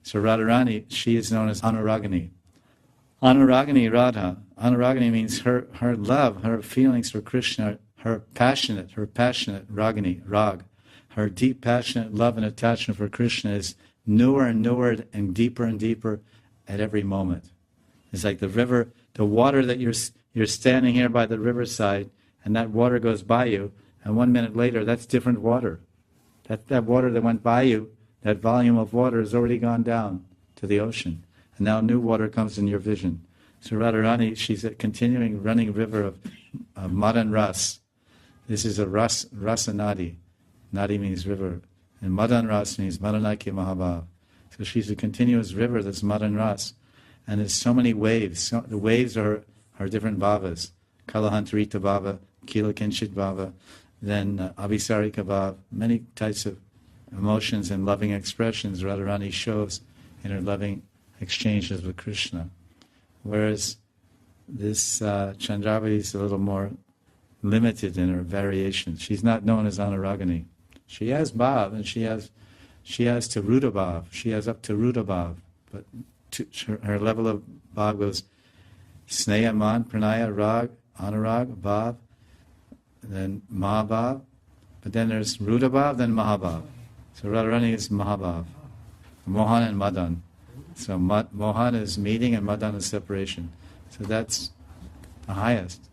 So Radharani, she is known as Anuragani. Anuragani Radha. Anuragani means her love, her feelings for Krishna, her passionate Ragini, Rag. Her deep, passionate love and attachment for Krishna is newer and newer and deeper at every moment. It's like the river, the water that you're standing here by the riverside, and that water goes by you, and 1 minute later, that's different water. That water that went by you, that volume of water has already gone down to the ocean, and now new water comes in your vision. So Radharani, she's a continuing running river of Madan Ras. This is a Rasa Nadi. Nadi means river. And Madan Ras means Madanakya Mahabhav. So she's a continuous river that's Madan Ras. And there's so many waves. The waves are different bhavas. Kalahantarita bhava, Kila Kinchit bhava, then Abhisarika bhava. Many types of emotions and loving expressions Radharani shows in her loving exchanges with Krishna. Whereas this Chandravati is a little more limited in her variations. She's not known as Anuragani. She has bhav, and she has to Ruda bhav. She has up to Ruda bhav, but her level of bhav goes Sneha, Man, Pranaya, Rag, Anurag, bhav, then Mahabhav, but then there's Ruda bhav, then Mahabhav. So Radharani is Mahabhav, Mohan and Madan. So Mohan is meeting and Madan is separation. So that's the highest.